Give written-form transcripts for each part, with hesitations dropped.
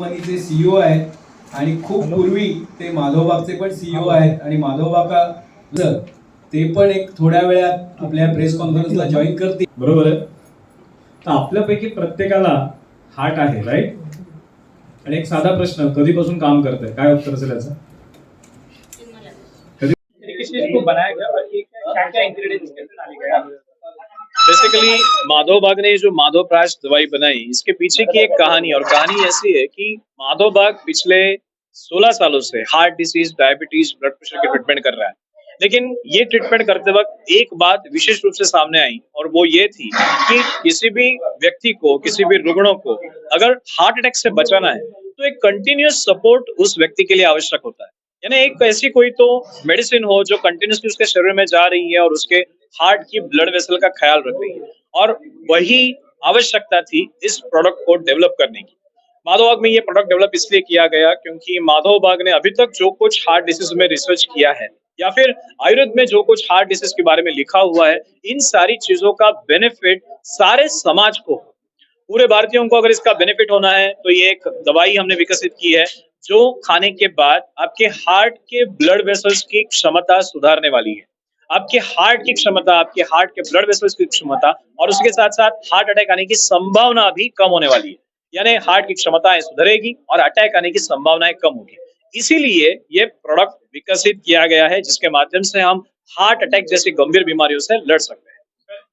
कंपनीचे सीईओ आहेत आणि खूप पूर्वी ते माधवबागचे पण सीईओ आहेत आणि माधवबागा ते पण एक थोड्या वेळात आपल्या प्रेस कॉन्फरन्सला जॉईन करतील. बरोबर आहे. तर आपल्यापैकी प्रत्येकाला हार्ट आहे, राईट? आणि एक साधा प्रश्न, कधीपासून काम करतंय, काय उत्तर असेल याचं? बेसिकली माधव बाग ने जो माधव प्राश दवाई बनाई, इसके पीछे की एक कहानी, और कहानी ऐसी है कि माधव बाग पिछले 16 सालों से heart disease, diabetes, blood pressure की ट्रीटमेंट कर रहा है। लेकिन ये ट्रीटमेंट करते वक्त एक बात विशेष रूप से सामने आई, और वो ये थी कि किसी भी व्यक्ति को, किसी भी रुग्ण को अगर हार्ट अटैक से बचाना है तो एक कंटिन्यूअस सपोर्ट उस व्यक्ति के लिए आवश्यक होता है। यानी एक ऐसी कोई तो मेडिसिन हो जो कंटिन्यूअसली उसके शरीर में जा रही है और उसके हार्ट की ब्लड वेसल का ख्याल रख रही है, और वही आवश्यकता थी इस प्रोडक्ट को डेवलप करने की। माधव बाग में ये प्रोडक्ट डेवलप इसलिए किया गया क्योंकि माधव बाग ने अभी तक जो कुछ हार्ट डिसीज में रिसर्च किया है या फिर आयुर्वेद में जो कुछ हार्ट डिसीज के बारे में लिखा हुआ है, इन सारी चीजों का बेनिफिट सारे समाज को, पूरे भारतीयों को अगर इसका बेनिफिट होना है तो ये एक दवाई हमने विकसित की है जो खाने के बाद आपके हार्ट के ब्लड वेसल्स की क्षमता सुधारने वाली है। आपके हार्ट की क्षमता, आपके हार्ट के ब्लड वेसल्स की क्षमता, और उसके साथ साथ हार्ट अटैक आने की संभावना भी कम होने वाली है। यानी हार्ट की क्षमताएं सुधरेगी और अटैक आने की संभावनाएं कम होगी। इसीलिए ये प्रोडक्ट विकसित किया गया है जिसके माध्यम से हम हार्ट अटैक जैसी गंभीर बीमारियों से लड़ सकते हैं।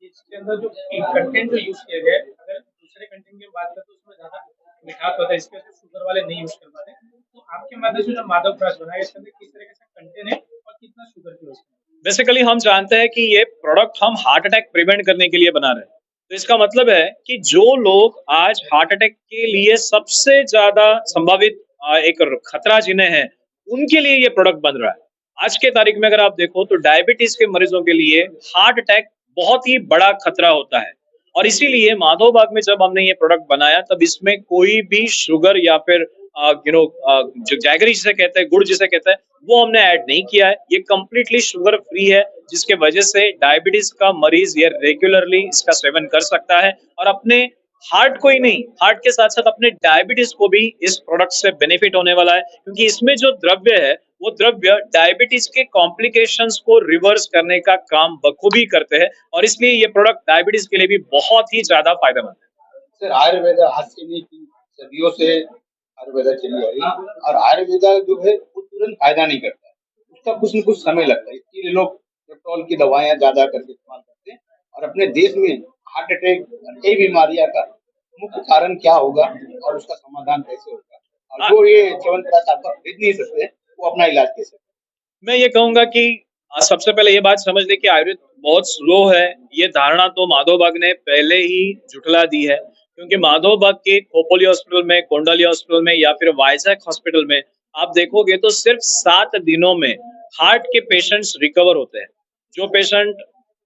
इसके अंदर जो कंटेंट जो यूज किया गया है, अगर दूसरे कंटेंट की बात करें तो उसमें ज्यादा मिठास होता है, इसके अंदर शुगर वाले नहीं यूज कर पाते। तो आपके माध्यम से जो माधव प्राश बनाया, इसके अंदर किस तरह का कंटेंट है और कितना शुगर की है? बेसिकली हम जानते हैं कि ये प्रोडक्ट हम हार्ट अटैक प्रिवेंट करने के लिए बना रहे हैं। तो इसका मतलब है कि जो लोग आज हार्ट अटैक के लिए सबसे ज्यादा संभावित एक खतरा जिन्हें है, उनके लिए ये प्रोडक्ट बन रहा है। आज के तारीख में अगर आप देखो तो डायबिटीज के मरीजों के लिए हार्ट अटैक बहुत ही बड़ा खतरा होता है, और इसीलिए माधव बाग में जब हमने ये प्रोडक्ट बनाया तब इसमें कोई भी शुगर या फिर जो जैगरी जिसे कहते हैं, गुड़ जिसे कहते हैं, वो हमने ऐड नहीं किया है। ये कम्प्लीटली शुगर फ्री है, जिसके वजह से डायबिटीज का मरीज ये रेगुलरली इसका सेवन कर सकता है और अपने हार्ट को ही नहीं, हार्ट के साथ साथ अपने डायबिटीज को भी इस प्रोडक्ट से बेनिफिट होने वाला है, क्योंकि इसमें जो द्रव्य है वो द्रव्य डायबिटीज के कॉम्प्लिकेशंस को रिवर्स करने का काम बखूबी करते हैं, और इसलिए ये प्रोडक्ट डायबिटीज के लिए भी बहुत ही ज्यादा फायदेमंद है। सर, आयुर्वेद आज से नहीं, सदियों से आयुर्वेदा चली आ रही, और आयुर्वेदा जो है वो तुरंत फायदा नहीं करता है, उसका कुछ न कुछ समय लगता है। इसलिए लोग पेट्रोल की दवाइयां ज्यादा करके इस्तेमाल करते हैं, और अपने देश में हार्ट अटैक, कई बीमारियां का मुख्य कारण क्या होगा और उसका समाधान कैसे होगा, और जो ये च्यवनप्राश आपका खरीद नहीं सकते वो अपना इलाज कैसे? मैं ये कहूंगा कि सबसे पहले ये बात समझ ले कि आयुर्वेद बहुत स्लो है। ये धारणा तो माधव बाग ने पहले ही जुटला दी है, क्योंकि माधव बाग के खोपोली हॉस्पिटल में, कोंडाली हॉस्पिटल में या फिर वाइजैक हॉस्पिटल में आप देखोगे तो सिर्फ 7 दिनों में हार्ट के पेशेंट्स रिकवर होते हैं। जो पेशेंट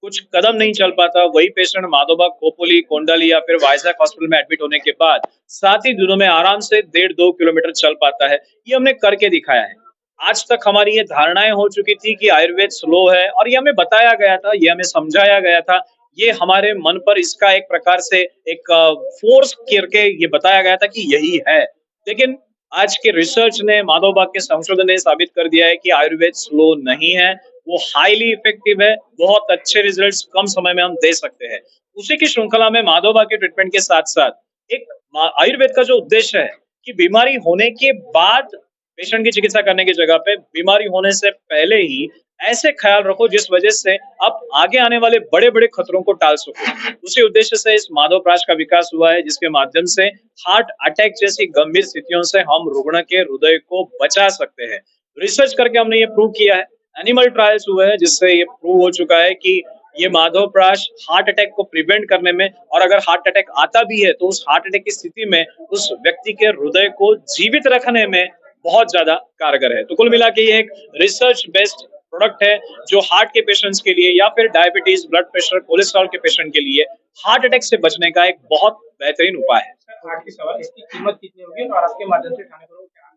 कुछ कदम नहीं चल पाता, वही पेशेंट माधव बाग, खोपोली, कोंडाली या फिर वाइजैक हॉस्पिटल में एडमिट होने के बाद 7 ही दिनों में आराम से 1.5-2 किलोमीटर चल पाता है। ये हमने करके दिखाया है। आज तक हमारी ये धारणाएं हो चुकी थी कि आयुर्वेद स्लो है, और ये हमें बताया गया था, ये हमें समझाया गया था, ये हमारे मन पर इसका एक प्रकार से एक फोर्स करके ये बताया गया था कि यही है। लेकिन आज के रिसर्च ने, माधव बाग के संशोधन ने साबित कर दिया है कि आयुर्वेद स्लो नहीं है, वो हाईली इफेक्टिव है, बहुत अच्छे रिजल्ट्स कम समय में हम दे सकते हैं। उसी की श्रृंखला में माधव बाग के ट्रीटमेंट के साथ साथ एक आयुर्वेद का जो उद्देश्य है कि बीमारी होने के बाद पेशेंट की चिकित्सा करने की जगह पे बीमारी होने से पहले ही ऐसे ख्याल रखो जिस वजह से आप आगे आने वाले बड़े बड़े खतरों को टाल सको। उसी उद्देश्य से इस माधव प्राश का विकास हुआ है, जिसके माध्यम से हार्ट अटैक जैसी गंभीर स्थितियों से हम रुग्ण के हृदय को बचा सकते हैं। रिसर्च करके हमने ये प्रूव किया है, एनिमल ट्रायल्स हुए हैं जिससे ये प्रूव हो चुका है कि ये माधव प्राश हार्ट अटैक को प्रिवेंट करने में, और अगर हार्ट अटैक आता भी है तो उस हार्ट अटैक की स्थिति में उस व्यक्ति के हृदय को जीवित रखने में बहुत ज्यादा कारगर है। तो कुल मिला के ये एक रिसर्च बेस्ड प्रोडक्ट है जो हार्ट के पेशेंट्स के लिए या फिर डायबिटीज, ब्लड प्रेशर, कोलेस्ट्रॉल के पेशेंट के लिए हार्ट अटैक से बचने का एक बहुत बेहतरीन उपाय है। सर, आखिरी सवाल, इसकी कीमत कितनी होगी और आपके माध्यम से ठाणे को क्या?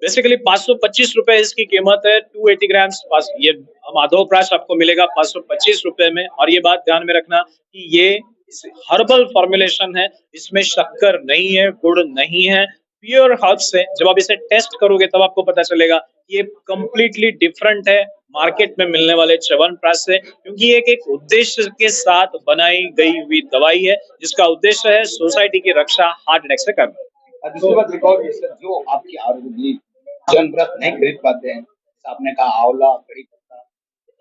बेसिकली 525 रुपए इसकी कीमत है। 280 ग्राम्स ये माधव प्राश आपको मिलेगा 525 रुपए में, और ये बात ध्यान में रखना कि ये हर्बल फॉर्मुलेशन है, इसमें शक्कर नहीं है, गुड़ नहीं है, प्योर हर्ब्स है। जब आप इसे टेस्ट करोगे तब आपको पता चलेगा कि ये कंप्लीटली डिफरेंट है मार्केट में मिलने वाले च्यवनप्राश से, क्योंकि ये एक उद्देश्य के साथ बनाई गई हुई दवाई है जिसका उद्देश्य है सोसाइटी की रक्षा हार्ट अटैक से करना। और दूसरी बात एक और है सर, जो आपकी आयुर्वेदिक च्यवनप्राश नहीं खरीद पाते हैं, जैसे आपने कहा आंवला, कड़ी पत्ता,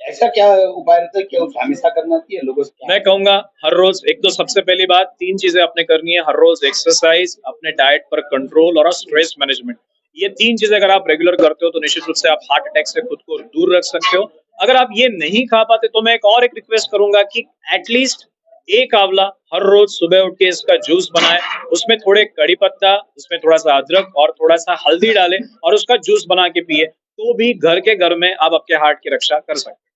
ऐसा क्या उपाय रहता है, क्या उसे हमेशा करना चाहिए लोगों से? मैं कहूंगा हर रोज एक तो सबसे पहली बात 3 चीजें आपने करनी है। हर रोज एक्सरसाइज, अपने डाइट पर कंट्रोल और स्ट्रेस मैनेजमेंट। ये 3 चीजें अगर आप रेगुलर करते हो तो निश्चित रूप से आप हार्ट अटैक से खुद को दूर रख सकते हो। अगर आप ये नहीं खा पाते तो मैं एक रिक्वेस्ट करूंगा कि एटलीस्ट एक आंवला हर रोज सुबह उठ के इसका जूस बनाए, उसमें थोड़े कड़ी पत्ता, उसमें थोड़ा सा अदरक और थोड़ा सा हल्दी डालें और उसका जूस बना के पिए, तो भी घर में आप आपके हार्ट की रक्षा कर सकते हैं।